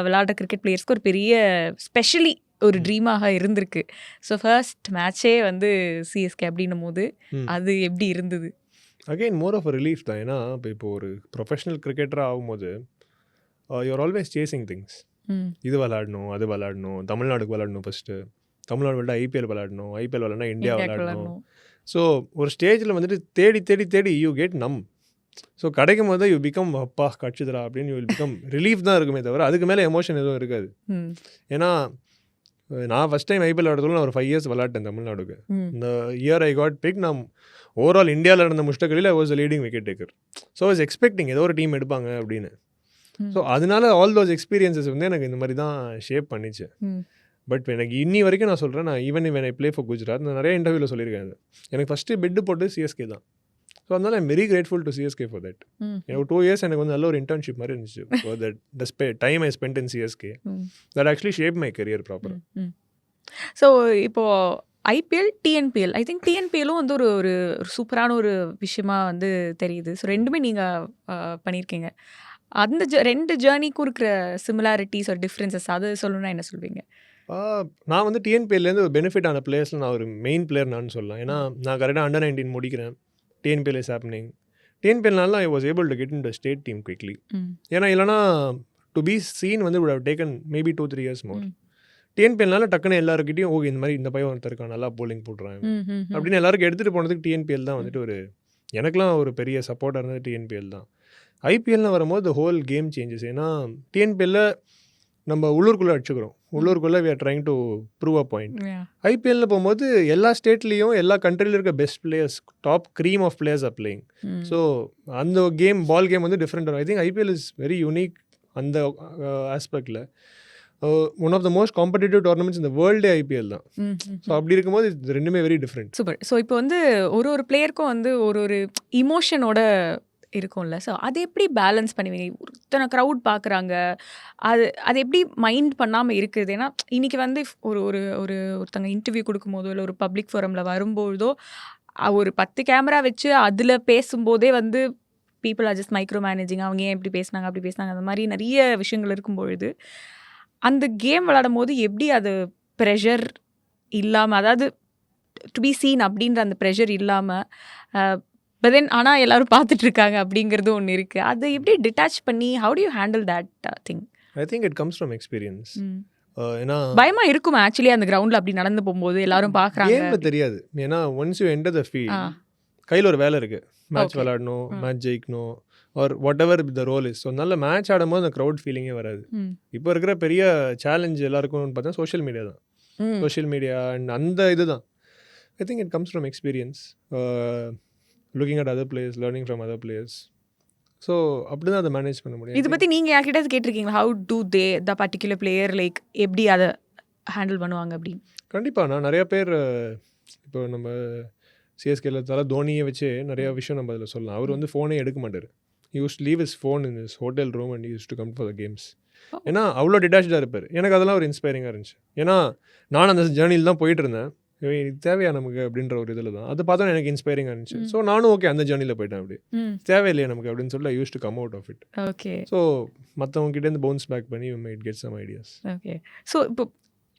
விளாடுற கிரிக்கெட் பிளேயர்ஸ்க்கு ஒரு பெரிய ஸ்பெஷலி ஒரு ட்ரீமாக இருந்திருக்கு. ஸோ ஃபர்ஸ்ட் மேட்சே வந்து சிஎஸ்கே அப்படின்னும் போது அது எப்படி இருந்தது? Again more of a relief தான். ஏன்னா இப்போ ஒரு ப்ரொஃபஷனல் கிரிக்கெட்டராக ஆகும்போது யூஆர் ஆல்வேஸ் சேசிங் திங்ஸ். இது விளாடணும் அது விளாடணும் தமிழ்நாடுக்கு விளாடணும் ஃபஸ்ட்டு தமிழ்நாடு விளாட ஐபிஎல் விளாடணும் ஐபிஎல் விளாட்னா இந்தியா விளாடணும். ஸோ ஒரு ஸ்டேஜில் வந்துட்டு தேடி தேடி தேடி யூ கெட் நம். ஸோ கிடைக்கும் போது யூ பிகம் அப்பா கட்சிதரா அப்படின்னு யூ வில் பிகம் ரிலீஃப் தான் இருக்குமே தவிர அதுக்கு மேலே எமோஷன் எதுவும் இருக்காது. ஏன்னா நான் ஃபஸ்ட் டைம் ஐபிஎல் விளாடுறதுல நான் ஒரு 5 years விளாட்டேன் தமிழ்நாடுக்கு. இந்த இயர் ஐ காட் பிக். நான் ஓவரால் இந்தியாவில் நடந்த முஷ்டகளில் I was leading wicket taker. So was expecting ஏதோ ஒரு டீம் எடுப்பாங்க அப்படின்னு. ஸோ அதனால ஆல் தோஸ் எக்ஸ்பீரியன்ஸஸ் வந்து எனக்கு இந்த மாதிரி தான் ஷேப் பண்ணிச்சு. பட் எனக்கு இன்னி வரைக்கும் நான் சொல்கிறேன் நான் even when I play for Gujarat நான் நிறைய இன்டர்வியூவில் சொல்லியிருக்கேன் எனக்கு ஃபஸ்ட்டு பெட்டு போட்டு சிஎஸ்கே தான். ஸோ அதனால I'm very grateful to CSK for that. எனக்கு 2 years எனக்கு வந்து நல்ல ஒரு இன்டர்ன்ஷிப் மாதிரி இருந்துச்சு. For that time I spend in CSK that actually shape my career ப்ராப்பராக. ஸோ இப்போது ஐபிஎல் டிஎன்பிஎல் ஐ திங்க் டிஎன்பிஎல்லும் வந்து ஒரு ஒரு சூப்பரான ஒரு விஷயமா வந்து தெரியுது. ஸோ ரெண்டுமே நீங்கள் பண்ணியிருக்கீங்க. அந்த 2 ஜேர்னிக்கும் இருக்கிற சிமிலாரிட்டிஸ் ஒரு டிஃப்ரென்சஸ் அது சொல்லணும்னா என்ன சொல்வீங்க? நான் வந்து டிஎன்பிஎல்லேருந்து பெனிஃபிட் ஆன பிளேயர்ஸில் நான் ஒரு மெயின் பிளேயர் நான் சொல்லலாம். ஏன்னா நான் கரெக்டாக Under 19 முடிக்கிறேன். TNPL is happening. டிஎன்பிஎல்னால I was able to get in the state team quickly. ஏன்னா இல்லைனா டு பி சீன் வந்து would have taken maybe 2-3 years more. டிஎன்பிஎல்னால டக்குன்னு எல்லாருக்கிட்டையும் ஓகே இந்த மாதிரி இந்த பையன் ஒருத்தர் இருக்கான் நல்லா போலிங் போடுறான் அப்படின்னு எல்லாருக்கும் எடுத்துகிட்டு போனதுக்கு டிஎன்பிஎல் தான் வந்துட்டு ஒரு எனக்குலாம் ஒரு பெரிய சப்போர்ட்டாக இருந்தது டிஎன்பிஎல் தான். ஐபிஎல்னு வரும்போது த ஹோல் கேம் சேஞ்சஸ். ஏன்னா டிஎன்பிஎல்ல நம்ம உள்ளூருக்குள்ளே அடிச்சுக்கிறோம். உள்ளூருக்குள்ளே we are trying to prove a point. ஐபிஎல்ல போகும்போது எல்லா ஸ்டேட்லேயும் எல்லா கண்ட்ரியில் இருக்க best players top cream of players are playing. So அந்த கேம் பால் கேம் வந்து டிஃப்ரெண்ட் வரும். I think IPL is very unique அந்த ஆஸ்பெக்டில். One of the most competitive tournaments இந்த வேர்ல்டே ஐபிஎல் தான். ஸோ அப்படி இருக்கும்போது இது ரெண்டுமே வெரி டிஃப்ரெண்ட். சூப்பர். ஸோ இப்போ வந்து ஒரு பிளேயருக்கும் வந்து ஒரு இமோஷனோட இருக்கும்ல. ஸோ அதை எப்படி பேலன்ஸ் பண்ணுவீங்க? இத்தனை க்ரௌட் பார்க்குறாங்க, அது எப்படி மைண்ட் பண்ணாமல் இருக்குது? ஏன்னா இன்றைக்கி வந்து ஒருத்தங்க இன்டர்வியூ கொடுக்கும்போதோ இல்லை ஒரு பப்ளிக் ஃபோரமில் வரும்போதோ ஒரு 10 கேமரா வச்சு அதில் பேசும்போதே வந்து people are just micro managing. அவங்க ஏன் இப்படி பேசினாங்க அப்படி பேசினாங்க அந்த மாதிரி நிறைய விஷயங்கள் இருக்கும்பொழுது அந்த கேம் விளையாடும் போது எப்படி அது ப்ரெஷர் இல்லாமல், அதாவது டு பி சீன் அப்படின்ற அந்த ப்ரெஷர் இல்லாமல் பட் தென் ஆனால் எல்லாரும் பார்த்துட்டு இருக்காங்க அப்படிங்கிறது ஒன்று இருக்குது. அதை எப்படி டிட்டாச் பண்ணி how to you handle that thing? I think it comes from experience. ஏன்னா பயமா இருக்குமா ஆக்சுவலி அந்த கிரவுண்டில் அப்படி நடந்து போகும்போது எல்லாரும் பார்க்குறாங்க? கேமில் தெரியாது. ஏன்னா once you enter the field கையில் ஒரு வேலை இருக்குது. மேட்ச் விளையாடணும், மேட்ச் ஜெயிக்கணும் or whatever the role is. So நல்ல மேட்ச் ஆடும்போது அந்த க்ரௌட் ஃபீலிங்கே வராது. இப்போ இருக்கிற பெரிய சேலஞ்ச் எல்லாருக்கும் பார்த்தா சோஷியல் மீடியா தான். சோஷியல் மீடியா அண்ட் அந்த இதுதான். ஐ think it comes from experience, looking at other players, learning from other players. So அப்படி தான் அதை மேனேஜ் பண்ண முடியும். இதை பற்றி நீங்கள் யார்கிட்ட கேட்டிருக்கீங்களா? How do they the particular player like எப்படி அதை ஹேண்டில் பண்ணுவாங்க அப்படின்னு? கண்டிப்பாக நான் நிறையா பேர் இப்போ நம்ம சிஎஸ்கேல தலை தோனியை வச்சு நிறையா விஷயம் நம்ம அதில் சொல்லலாம். அவர் வந்து ஃபோனே எடுக்க மாட்டார். he used to leave his phone in his hotel room and he used to come for the games. ஏன்னா அவ்வளோ டிட்டாச்சாக இருப்பார். எனக்கு அதெல்லாம் ஒரு இன்ஸ்பைரிங்காக இருந்துச்சு. ஏன்னா நான் அந்த ஜேர்னியில் தான் போயிட்டு இருந்தேன். இது தேவையா நமக்கு அப்படின்ற ஒரு இதில் தான் அது பார்த்தா எனக்கு இன்ஸ்பைரிங்காக இருந்துச்சு. ஸோ நானும் ஓகே அந்த ஜேர்னியில் போயிட்டேன். அப்படி தேவையில்லையா நமக்கு அப்படின்னு சொல்லி I use to come out of it. Okay. So மற்றவங்க கிட்டேருந்து பவுன்ஸ் பேக் பண்ணி you might get some ideas. Okay. So இப்போ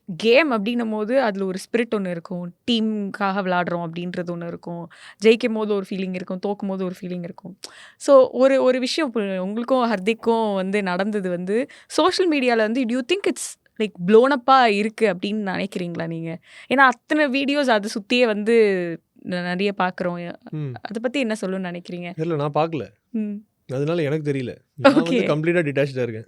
கேம் அப்படின்னும் போது அதில் ஒரு ஸ்பிரிட் ஒன்று இருக்கும். டீமுக்காக விளாடுறோம் அப்படின்றது ஒன்று இருக்கும். ஜெயிக்கும் போது ஒரு ஃபீலிங் இருக்கும், தோக்கும் போது ஒரு ஃபீலிங் இருக்கும். ஸோ ஒரு விஷயம் இப்போ உங்களுக்கும் ஹர்திக்கும் வந்து நடந்தது வந்து சோஷியல் மீடியாவில் வந்து யூ திங்க் இட்ஸ் லைக் ப்ளோனப்பாக இருக்குது அப்படின்னு நினைக்கிறீங்களா நீங்கள்? ஏன்னா அத்தனை வீடியோஸ் அதை சுற்றியே வந்து நிறைய பார்க்குறோம். அதை பற்றி என்ன சொல்லணும்னு நினைக்கிறீங்க? இல்லை நான் பார்க்கல, அதனால எனக்கு தெரியல. நான் வந்து கம்ப்ளீட்டாக டிட்டாச்சாக இருக்கேன்.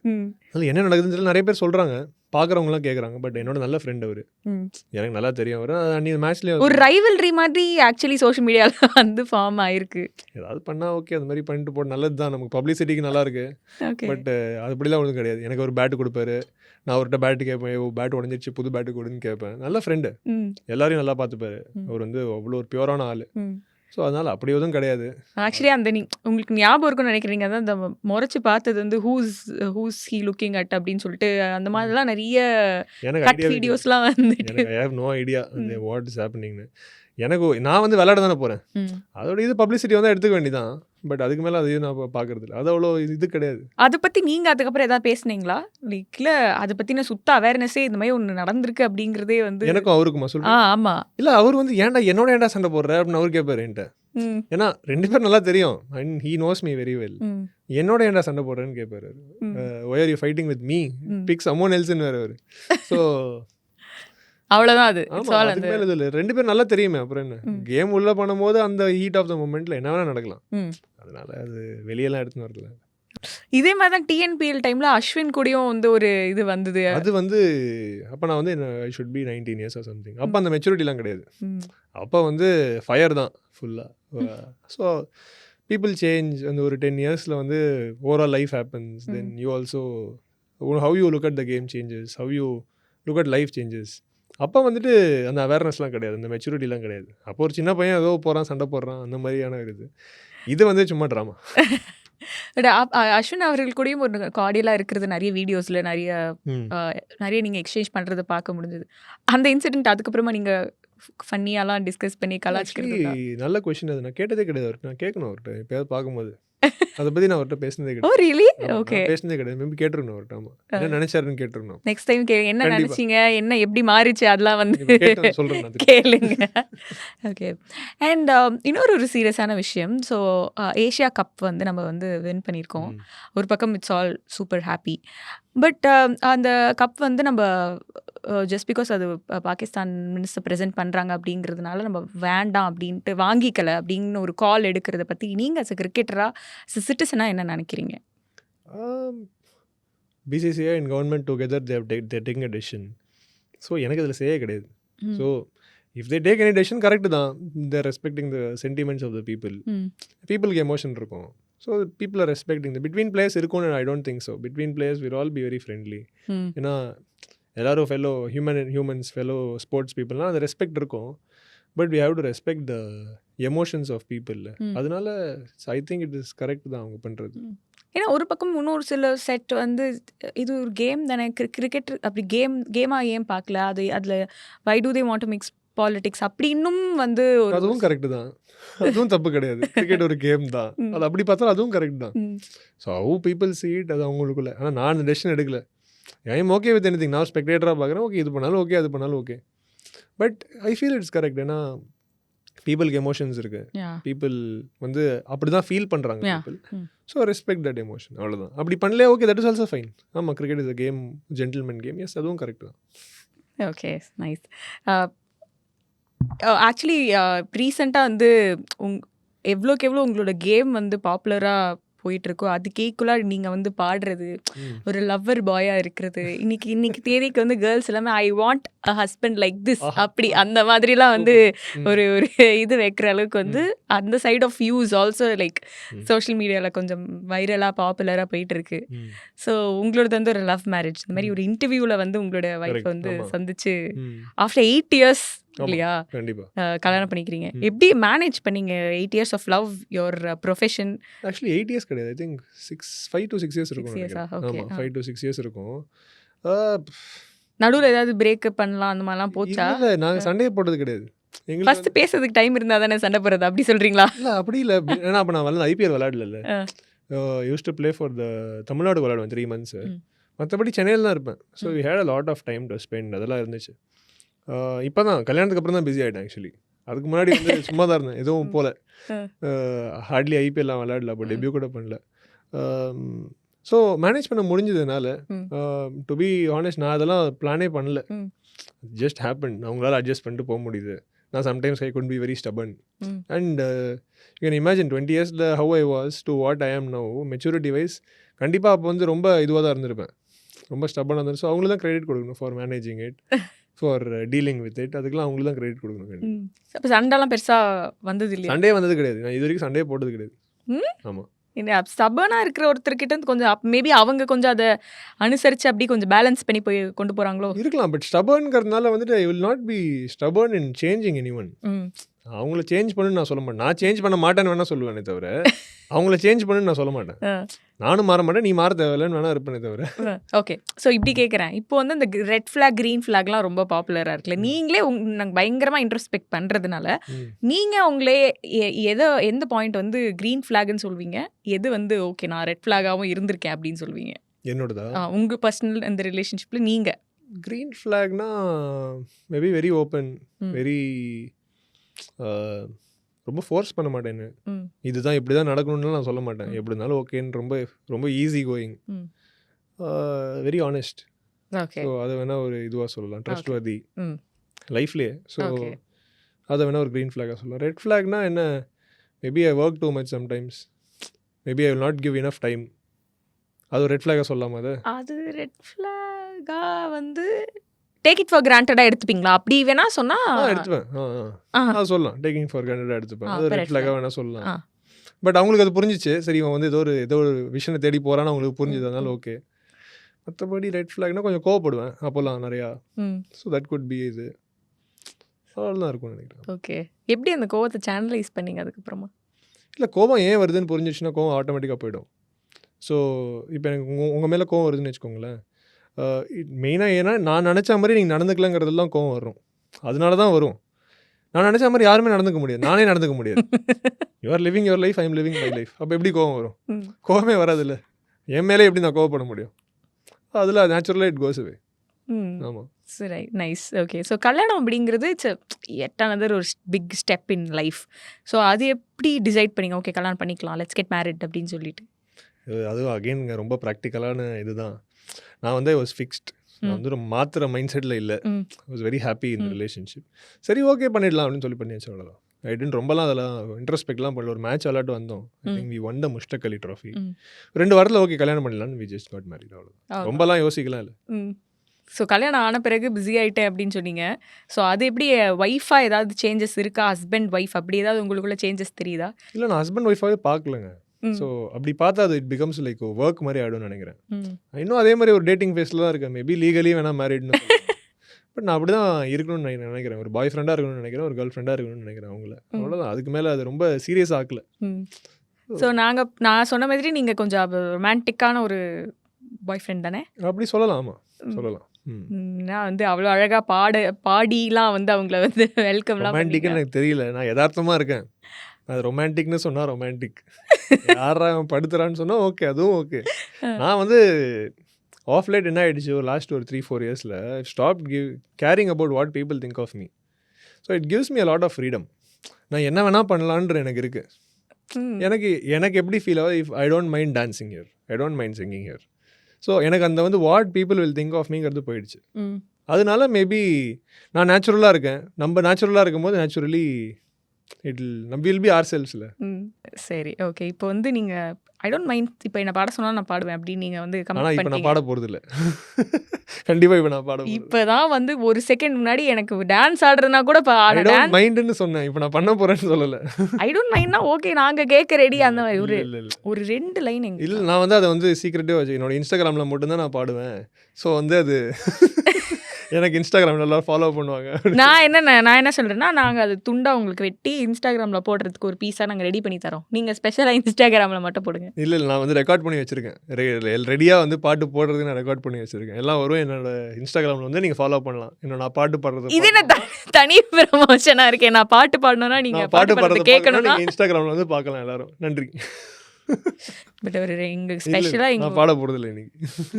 அதில் என்ன நடக்குதுன்னு தெரியல. நிறைய பேர் சொல்கிறாங்க, பார்க்குறவங்களாம் கேட்குறாங்க. பட் என்னோட நல்ல ஃப்ரெண்ட் அவர், எனக்கு நல்லா தெரியும் அவர். நீ மேட்ச்லேயே ஒரு ரைவல்ரி மாதிரி ஆக்சுவலி சோஷியல் மீடியாவில் வந்து ஃபார்ம் ஆயிருக்கு. ஏதாவது பண்ணால் ஓகே, அந்த மாதிரி பண்ணிட்டு போட்டு நல்லது தான், நமக்கு பப்ளிசிட்டிக்கு நல்லா இருக்கு. பட் அது அப்படிலாம் ஒன்றும் கிடையாது. எனக்கு ஒரு பேட்டு கொடுப்பாரு, நான் அவர்கிட்ட பேட்டு கேட்பேன். பேட்டு உடஞ்சிருச்சு, புது பேட்டு கொடுன்னு கேட்பேன். நல்ல ஃப்ரெண்டு, எல்லாரையும் நல்லா பார்த்துப்பாரு. அவர் வந்து அவ்வளோ ஒரு பியூரான ஆள். ஸோ அதனால் அப்படி எதுவும் கிடையாது. ஆக்சுவலி அந்த உங்களுக்கு ஞாபகம் இருக்குன்னு நினைக்கிறீங்க, அதான் அந்த முறைச்சி பார்த்தது வந்து ஹூஸ் ஹீ லுக்கிங் அட் அப்படின்னு சொல்லிட்டு அந்த மாதிரிலாம் நிறைய கட் வீடியோஸ்லாம் வந்துட்டு எனக்கு ஐ ஹேவ் நோ ஐடியா அந்த வாட் இஸ் ஹேப்பனிங்னு. எனக்கு நான் வந்து விளையாட தானே போகிறேன். அதோட இது பப்ளிசிட்டி வந்து எடுத்துக்க வேண்டியதான். பட் அதுக்கு மேலே அதையும் நான் பார்க்கறது இல்லை. அது அவ்வளோ இது கிடையாது. அதை பற்றி நீங்கள் அதுக்கப்புறம் எதாவது பேசுனீங்களா? இல்லை அதை பற்றின சுத்த அவேர்னஸே இந்த மாதிரி ஒன்று நடந்திருக்கு அப்படிங்கிறதே வந்து எனக்கும் அவருக்குமா சொல்லுங்க? ஆமாம். இல்லை அவர் வந்து ஏன்டா சண்டை போடுற அப்படின்னு அவர் கேட்பாரு என்கிட்ட. ஏன்னா 2 பேர் நல்லா தெரியும். And he knows me very well. என்னோட ஏன்டா சண்டை போடுறேன்னு கேட்பாரு. Why are you fighting with me, pick someone எல்ஸ்ன்னு வேறு அவர். ஸோ அவ்வளோதான். அது மேலே இதில் 2 பேர் நல்லா தெரியுமே. அப்புறம் என்ன, கேம் உள்ள பண்ணும்போது அந்த ஹீட் ஆஃப் த மூமெண்ட்ல என்ன வேணா நடக்கலாம். அதனால அது வெளியெல்லாம் எடுத்துன்னு வரல. இதே மாதிரி தான் டிஎன்பிஎல் டைம்ல அஸ்வின் கூடயும் வந்து ஒரு இது வந்தது. அது வந்து அப்போ நான் வந்து I should be 19 years or something. அப்போ அந்த மெச்சூரிட்டிலாம் கிடையாது. அப்போ வந்து ஃபயர் தான் ஃபுல்லாக. So people change. அந்த ஒரு 10 yearsல வந்து overall life happens. Then you also how you look at the game changes, how you look at life changes. அப்போ வந்துட்டு அந்த அவேர்னஸ்லாம் கிடையாது, அந்த மெச்சூரிட்டிலாம் கிடையாது. அப்போ ஒரு சின்ன பையன் ஏதோ போகிறான், சண்டை போடுறான், அந்த மாதிரியான இது வந்து சும்மா ட்ராமா. அஸ்வின் அவர்கள் கூடயும் ஒரு கார்டியலாக இருக்கிறது நிறைய வீடியோஸில் நிறைய நீங்கள் எக்ஸ்சேஞ்ச் பண்ணுறதை பார்க்க முடிஞ்சது. அந்த இன்சிடென்ட் அதுக்கப்புறமா நீங்கள் ஃபன்னியாலாம் டிஸ்கஸ் பண்ணி கலாச்சிக்கிறது? நல்ல கொஸ்டின். அது நான் கேட்டதே கிடையாது அவர்கிட்ட. நான் கேட்கணும் அவர்கிட்ட எப்போயாவது பார்க்கும்போது. அதை பற்றி நான் அவர்கிட்ட பேசினதே கிடையாது. ஓ ரியலி? ஓகே. பேசினதே கிடையாது. மேபி கேட்டுருக்கணும் அவர்கிட்ட. ஆமாம், என்ன நினைச்சாருன்னு கேட்டுருக்கணும். நெக்ஸ்ட் டைம் என்ன நினைச்சீங்க, என்ன எப்படி மாறிச்சு, அதெல்லாம் வந்து சொல்கிறேன் கேளுங்க. ஓகே. அண்ட் இன்னொரு சீரியஸான விஷயம். ஸோ ஏஷியா கப் வந்து நம்ம வந்து வின் பண்ணியிருக்கோம். ஒரு பக்கம் it's all super happy. But அந்த கப் வந்து நம்ம ஜஸ்ட் பிகாஸ் அது பாகிஸ்தான் மினிஸ்டர் ப்ரெசென்ட் பண்ணுறாங்க அப்படிங்கிறதுனால நம்ம வேண்டாம் அப்படின்ட்டு வாங்கிக்கலை அப்படின்னு ஒரு கால் எடுக்கிறத பற்றி நீங்கள் அஸ் அ கிரிக்கெட்டராக சிட்டிசனாக என்ன நினைக்கிறீங்க? BCCI and government together they're taking a decision. So எனக்கு அதில் செய்ய கிடையாது. So if they take any decision correct தான். They're respecting the sentiments of the பீப்புளுக்கு எமோஷன் இருக்கும். So people are respecting the between players இருக்கும்னு I don't think so. Between players will all be very friendly. ஏன்னா எல்லாரும் fellow humans fellow sports பீப்புள்லாம் அந்த respect இருக்கும். But we have to respect the emotions of people. அதனால I think it is correct தான் அவங்க பண்ணுறது. ஏன்னா ஒரு பக்கம் இன்னொரு சில செட் வந்து இது ஒரு கேம் தானே, கிரிக்கெட் அப்படி கேமாக ஏன் பார்க்கல, அது அதில் why do they want to mix politics அப்படி இன்னும் வந்து ஒரு அதுவும் கரெக்டு தான், அதுவும் தப்பு கிடையாது. கிரிக்கெட் ஒரு கேம் தான், அது அப்படி பார்த்தா அதுவும் கரெக்ட் தான். So how people see it அது அவங்களுக்குள்ள. ஆனால் நான் அந்த டெசிஷன் எடுக்கல. I am okay with anything. நான் ஸ்பெக்டேட்டராக பார்க்குறேன். ஓகே இது பண்ணாலும் ஓகே, அது பண்ணாலும் okay. But I feel it's correct. ஏன்னா பீப்புளுக்கு எமோஷன்ஸ் இருக்குது. Yeah. பீப்புள் வந்து அப்படி தான் ஃபீல் பண்ணுறாங்க Yeah. People. So respect that emotion, அவ்வளோதான். அப்படி பண்ணல okay, that is also fine. ஆமாம், cricket is a game, gentleman game. Yes, அதுவும் கரெக்ட் தான். Okay, nice. ஆக்சுவலி ரீசெண்டாக வந்து எவ்வளோக்கு எவ்வளோ உங்களோட கேம் வந்து பாப்புலராக போயிட்டுருக்கோ அதுக்கு ஈக்குவலாக நீங்கள் வந்து பாடுறது, ஒரு லவ்வர் பாயாக இருக்கிறது, இன்னைக்கு தேதிக்கு வந்து கேர்ள்ஸ் எல்லாமே I want a husband like this அப்படி அந்த மாதிரிலாம் வந்து ஒரு இது வைக்கிற அளவுக்கு வந்து அந்த side of views also like social மீடியாவில் கொஞ்சம் வைரலாக பாப்புலராக போயிட்டுருக்கு. ஸோ உங்களோடது வந்து ஒரு லவ் மேரேஜ். இந்த மாதிரி ஒரு இன்டர்வியூவில் வந்து உங்களோட ஒய்ஃப் வந்து சந்திச்சு ஆஃப்டர் 8 years இல்லையா கல்யாணம் பண்ணிக்கிறீங்க. எப்படி மேனேஜ் பண்ணீங்க 8 years of love your profession? Actually 8 years கிடையாது, ஐ திங்க் 5 to 6 years இருக்கும். ஆமாம், 5 to 6 years இருக்கும். நடுவில் ஏதாவது பிரேக்கப் பண்ணலாம் அந்த மாதிரிலாம் போச்சா? இல்லை, நாங்கள் சண்டையை போட்டது கிடையாது. ஃபர்ஸ்ட் பேசுறதுக்கு டைம் இருந்தால் தானே சண்டை போடுறது, அப்படி சொல்கிறீங்களா? இல்லை அப்படி இல்லை. ஏன்னா அப்போ நான் ஐபிஎல் விளையாடல. Used to play for the Tamil Nadu விளையாடுவேன் 3 months. மற்றபடி சென்னையில் தான் இருப்பேன். So we had a lot of time to spend. அதெல்லாம் இருந்துச்சு. இப்போ தான் கல்யாணத்துக்கு அப்புறம் தான் பிஸி ஆகிட்டேன் ஆக்சுவலி. அதுக்கு முன்னாடி வந்து சும்மா தான் இருந்தேன், எதுவும் போல. ஹார்ட்லி ஐபிஎல்லாம் விளையாடல, அப்போ டெபியூ கூட பண்ணல. ஸோ மேனேஜ் பண்ண முடிஞ்சதுனால டு பி ஹானஸ்ட் நான் அதெல்லாம் பிளானே பண்ணல. Just happen. அவங்களால அட்ஜஸ்ட் பண்ணிட்டு போக முடியுது. நான் sometimes I could be very stubborn. And you can imagine 20 years how I was to what I am now maturity wise. கண்டிப்பாக அப்போ வந்து ரொம்ப இதுவாக தான் இருந்திருப்பேன், ரொம்ப ஸ்டபனாக இருந்தேன். ஸோ அவங்களுக்கு தான் கிரெடிட் கொடுக்கணும் for managing it, for dealing with it. அதுக்கெல்லாம் அவங்களுக்கு தான் கிரெடிட் கொடுக்கணும். அப்போ சண்டைலாம் பெருசாக வந்தது இல்லையா? சண்டே வந்தது கிடையாது, நான் இது வரைக்கும் சண்டையே போட்டது கிடையாது. ஆமாம், ஸ்டபனாக இருக்கிற ஒருத்தர்கிட்ட கொஞ்சம் மேபி அவங்க கொஞ்சம் அதை அனுசரித்து அப்படி கொஞ்சம் பேலன்ஸ் பண்ணி போய் கொண்டு போகிறாங்களோ இருக்கலாம். பட் ஸ்டபர்ன்கிறதுனால வந்துட்டு I will not be stubborn in changing anyone. அவங்கள சேஞ்ச் பண்ணுன்னு நான் சொல்ல மாட்டேன். நான் சேஞ்ச் பண்ண மாட்டேன்னு வேணா சொல்லுவேனே தவிர அவங்கள சேஞ்ச் பண்ணுன்னு நான் சொல்ல மாட்டேன். நானும் மாற மாட்டேன், நீ மாற தேவையில்லைன்னு வேணா இருப்பேனே தவிர. ஓகே, ஸோ இப்படி கேட்குறேன். இப்போ வந்து இந்த ரெட் ஃப்ளாக் க்ரீன் ஃப்ளாக்லாம் ரொம்ப பாப்புலராக இருக்குல்ல, நீங்களே நாங்கள் பயங்கரமாக இன்ட்ரோஸ்பெக்ட் பண்ணுறதுனால நீங்கள் உங்களே எந்த பாயிண்ட் வந்து க்ரீன் ஃப்ளாக்னு சொல்வீங்க, எது வந்து ஓகே நான் ரெட் ஃப்ளாகாகவும் இருந்திருக்கேன் அப்படின்னு சொல்வீங்க? என்னோடதா? உங்கள் பர்சனல் இந்த ரிலேஷன்ஷிப்பில் நீங்கள் க்ரீன் ஃப்ளாக்னா மேபி வெரி ஓப்பன், வெரி ரொம்ப ஃபோர்ஸ் பண்ண மாட்டேன்னு, இதுதான் இப்படி தான் நடக்கணும்னு நான் சொல்ல மாட்டேன். எப்படி இருந்தாலும் ஓகேன்னு ரொம்ப ரொம்ப easy going, very honest. So அதை வேணால் ஒரு இதுவாக சொல்லலாம், ட்ரஸ்ட் வர்தி லைஃப்லேயே. ஸோ அதை வேணால் ஒரு க்ரீன் ஃப்ளாகாக சொல்லலாம். ரெட் ஃப்ளாக்னா என்ன, maybe I work too much sometimes, maybe I will not give enough time. அது ஒரு ரெட் ஃப்ளாகாக சொல்லலாமா? அது ரெட் ஃப்ளாகாக வந்து டேக் இட் ஃபார் கிராண்டடாக எடுத்துப்பீங்களா? அப்படி வேணா சொன்னால் எடுத்துப்பேன். சொல்லலாம், டேக்கிங் ஃபார் கிராண்டடாக எடுத்துப்பேன். அது ரெட் ஃப்ளாகாக வேணா சொல்லலாம். பட் அவங்களுக்கு அது புரிஞ்சிச்சு, சரி இவன் வந்து ஏதோ ஒரு விஷயத்தை தேடி போகிறான்னு அவங்களுக்கு புரிஞ்சுது, அதனால ஓகே. மற்றபடி ரெட் ஃப்ளாக்னா கொஞ்சம் கோவப்படுவேன் அப்போல்லாம் நிறையா. ஸோ தட் குட் பி இது அவ்வளோதான் இருக்கும்னு நினைக்கிறேன். ஓகே, எப்படி அந்த கோவத்தை சேனலைஸ் பண்ணிங்க அதுக்கப்புறமா? இல்லை, கோவம் ஏன் வருதுன்னு புரிஞ்சிச்சுன்னா கோவம் ஆட்டோமேட்டிக்காக போயிடும். ஸோ இப்போ எனக்கு உங்கள் மேலே கோவம் வருதுன்னு வச்சுக்கோங்களேன், மெயினாக ஏன்னா நான் நினச்ச மாதிரி நீங்கள் நடந்துக்கலங்கிறதெல்லாம் கோவம் வரும். அதனால தான் வரும். நான் நினச்ச மாதிரி யாருமே நடந்துக்க முடியாது, நானே நடந்துக்க முடியாது. You are living your life, I am living my life. அப்போ எப்படி கோவம் வரும்? கோவமே வராதுல்ல. என் மேலே எப்படி நான் கோவப்பட முடியும்? அதில் நேச்சுரலாக இட் கோஸ் அவே. ஆமாம், சரி, நைஸ். ஓகே, ஸோ கல்யாணம் அப்படிங்கிறது இட்ஸ் எட் அனதர் ஒரு big step in life. So அது எப்படி டிசைட் பண்ணிங்க, ஓகே கல்யாணம் பண்ணிக்கலாம், லெட்ஸ் கெட் மேரிட் அப்படின்னு சொல்லிட்டு? அதுவும் அகெயின் ரொம்ப ப்ராக்டிக்கலான இதுதான். நான் வந்து ஐ வாஸ் ஃபிக்ஸ்ட். நான் வந்து ரொம்ப மாத்திர மைண்ட் செட்டில் இல்லை. I was very happy in relationship. சரி ஓகே பண்ணிடலாம் அப்படின்னு சொல்லி பண்ணியாச்சு, அவ்வளோதான். ஐ டென்ட் ரொம்பலாம் அதெல்லாம் இன்ட்ரெஸ்பெக்ட்லாம் பண்ணல. ஒரு மேட்ச் விளையாட்டு வந்தோம். I think we won the Mushtaq Ali trophy. 2 வாரத்தில் ஓகே கல்யாணம் பண்ணிடலான்னு வி ஜஸ்ட் காட் மேரிட், அவ்வளோதான். ரொம்பலாம் யோசிக்கலாம் இல்லை. ஸோ கல்யாணம் ஆன பிறகு பிஸி ஆகிட்டேன் அப்படின்னு சொன்னீங்க. ஸோ அது எப்படி ஒய்ஃபாக ஏதாவது சேஞ்சஸ் இருக்கா? ஹஸ்பண்ட் ஒய்ஃப் அப்படி ஏதாவது உங்களுக்குள்ள சேஞ்சஸ் தெரியுதா? இல்லை, நான் ஹஸ்பண்ட் ஒய்ஃபாகவே பார்க்கலங்க. ஸோ அப்படி பார்த்தா அது இட் பிகம்ஸ் லைக் ஒர்க் மாதிரி ஆகிடும்னு நினைக்கிறேன். இன்னும் அதே மாதிரி ஒரு டேட்டிங் ஃபேஸில் தான் இருக்கேன். மேபி லீகலி வேணா மேரிட்னு, பட் நான் அப்படி தான் இருக்கணும்னு நினைக்கிறேன். ஒரு பாய் ஃப்ரெண்டாக இருக்கணும்னு நினைக்கிறேன், ஒரு கேர்ள் ஃப்ரெண்டாக இருக்கணும்னு நினைக்கிறேன் அவங்கள, அவ்வளோதான். அதுக்கு மேலே அது ரொம்ப சீரியஸ் ஆக்கல. ஸோ நான் சொன்ன மாதிரி நீங்கள் கொஞ்சம் ரொமான்டிக்கான ஒரு பாய் ஃப்ரெண்ட் தானே? அப்படி சொல்லலாம். ஆமாம், சொல்லலாம். நான் வந்து அவ்வளோ அழகாக பாடிலாம் வந்து அவங்கள வந்து வெல்கம்லாம் ரொமான்டிக்னு எனக்கு தெரியல, நான் யதார்த்தமாக இருக்கேன். அது ரொமான்டிக்னு சொன்னால் ரொமான்டிக், யாரா அவன் படுத்துறான்னு சொன்னால் ஓகே, அதுவும் ஓகே. நான் வந்து ஆஃப் லைட் என்ன ஆகிடுச்சு ஒரு லாஸ்ட் ஒரு 3-4 இயர்ஸில் stop caring about what people think of me. So it gives me a lot of freedom. நான் என்ன வேணால் பண்ணலான்ற எனக்கு இருக்குது. எனக்கு எப்படி ஃபீல் ஆகுது, if I don't mind dancing here, I don't mind singing here. So எனக்கு அந்த வந்து what people will think of மீங்கிறது போயிடுச்சு. அதனால மேபி நான் நேச்சுரலாக இருக்கேன். நம்ம நேச்சுரலாக இருக்கும்போது நேச்சுரலி நம்ம வில் பி ஆர் செல்ஃப்ஸில். சரி, ஓகே. இப்போ வந்து நீங்கள் ஐ டோன்ட் மைண்ட், இப்போ என்ன பாட சொன்னால் நான் பாடுவேன் அப்படின்னு நீங்கள் வந்து ஆனால் இப்போ நான் பாட போகிறது இல்லை. கண்டிப்பாக இப்போ நான் பாட இப்போ தான் வந்து ஒரு செகண்ட் முன்னாடி எனக்கு டான்ஸ் ஆடுறதுனா கூட ஐ டோன்ட் மைண்டுன்னு சொன்னேன், இப்போ நான் பண்ண போகிறேன்னு சொல்லலை. ஐ டோன்ட் மைண்ட்னா ஓகே, நாங்கள் கேட்க ரெடி. அந்த மாதிரி ஒரு 2 லைன் எங்க இல்லை, நான் வந்து அதை வந்து சீக்ரெட்டாக வச்சு என்னோட இன்ஸ்டாகிராமில் மட்டும்தான் நான் பாடுவேன். ஸோ வந்து அது எனக்கு இன்ஸ்டாகிராமில் எல்லோரும் ஃபாலோ பண்ணுவாங்க. நான் என்ன சொல்கிறேன்னா, நாங்கள் அது துண்டா உங்களுக்கு வெட்டி இன்ஸ்டாகிராமில் போடுறதுக்கு ஒரு பீஸாக நாங்கள் ரெடி பண்ணி தரோம். நீங்கள் ஸ்பெஷலாக இன்ஸ்டாகிராமில் மட்டும் போடுங்க. இல்லை, நான் வந்து ரெக்கார்ட் பண்ணி வச்சுருக்கேன். ரெடியாக வந்து பாட்டு போடுறதுக்கு நான் ரெக்கார்ட் பண்ணி வச்சுருக்கேன். எல்லாம் வரும் என்னோட இன்ஸ்டாகிராமில் வந்து நீங்கள் ஃபாலோ பண்ணலாம். இன்னும் நான் பாட்டு பாடுறது இது என்ன தனி ப்ரமோஷனாக இருக்கேன். நான் பாட்டு பாடணும்னா நீங்கள் பாட்டு பாடுறது கேட்கணும்னா இன்ஸ்டாகிராமில் வந்து பார்க்கலாம் எல்லாரும். நன்றி. பட் அவர் எங்க ஸ்பெஷலாக நான் பாட போகிறதில்ல இன்னைக்கு.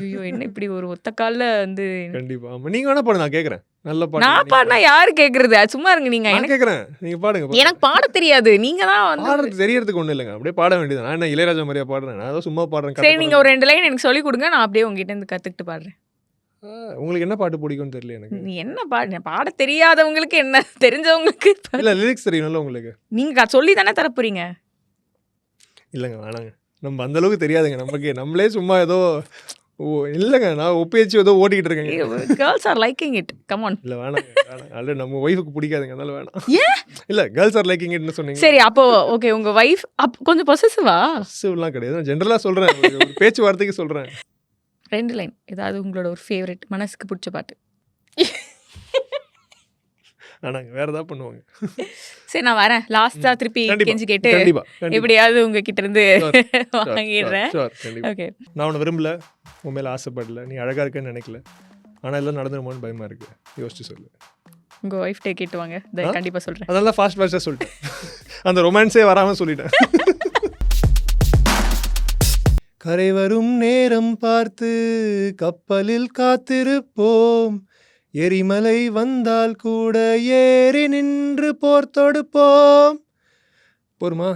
ஐயோ, என்ன இப்படி ஒரு ஒத்த காலில் வந்து. கண்டிப்பாக ஆமாம், நீங்கள் வேணா பாடு, நான் கேட்குறேன். நல்ல பாட்டு நான் பாடினா யாரு கேட்குறது? சும்மா இருங்க. நீங்கள் நான் கேட்குறேன், நீங்கள் பாடுங்க. எனக்கு பாட தெரியாது, நீங்கள் தான் வந்து பாடுறது தெரியறதுக்கு ஒன்றும் இல்லைங்க, அப்படியே பாட வேண்டியது. நான் என்ன இளையராஜா மாதிரியா பாடுறேன்? நான் ஏதோ சும்மா பாடுறேன். சரி, நீங்கள் ஒரு 2 லைன் எனக்கு சொல்லிக் கொடுங்க, நான் அப்படியே உங்ககிட்ட இருந்து கற்றுக்கிட்டு பாடுறேன். உங்களுக்கு என்ன பாட்டு பிடிக்கும்னு தெரியல எனக்கு. நீ என்ன பாட தெரியாதவங்களுக்கு என்ன, தெரிஞ்சவங்களுக்கு இல்லை லிரிக்ஸ் தெரியும்ல உங்களுக்கு. நீங்கள் சொல்லி தானே தரப்போறீங்க. இல்லைங்க வேணாங்க, நம்ம அந்தளவுக்கு தெரியாதுங்க நமக்கு. நம்மளே சும்மா ஏதோ இல்லைங்க, நான் ஒப்பேச்சு ஏதோ ஓட்டிக்கிட்டு இருக்கேங்க. Girls are liking it, come on. இல்லை வேணாங்க, ஆல்ரெடி நம்ம ஒய்ஃபுக்கு பிடிக்காதுங்க, அதனால வேணாம். இல்லை, கேர்ள்ஸ் ஆர் லைக்கிங் இட்னு சொன்னீங்க. சரி, அப்போ ஓகே, உங்கள் ஒய்ஃப் கொஞ்சம் பொசசிவா? பொசசிவ்லாம் கிடையாது, நான் ஜென்ரலாக சொல்கிறேன், ஒரு பேச்சுவார்த்தைக்கு சொல்கிறேன். 2 லைன் ஏதாவது உங்களோட ஒரு ஃபேவரட் மனசுக்கு பிடிச்ச பாட்டு. ஆனாங்க வேறு ஏதாவது பண்ணுவாங்க. சரி, நான் வரேன். லாஸ்ட்டாக திருப்பி கெஞ்சி கேட்டு எப்படியாவது உங்ககிட்ட இருந்து வாங்கிடுறேன். ஓகே, நான் உன்னை விரும்பல, உன் மேலே ஆசைப்படல, நீ அழகாக இருக்கேன்னு நினைக்கல, ஆனால் எல்லாம் நடந்துருமோன்னு பயமாக இருக்குது. யோசிச்சு சொல்லு. உங்கள் ஒய்ஃப்டே கேட்டு வாங்க, கண்டிப்பாக சொல்கிறேன். அதெல்லாம் ஃபாஸ்ட்டாக சொல்லிட்டேன், அந்த ரொமான்ஸே வராமல் சொல்லிட்டேன். கரை வரும் நேரம் பார்த்து கப்பலில் காத்திருப்போம், எரிமலை வந்தால் கூட ஏறி நின்று போர் தொடுப்போம். போருமா?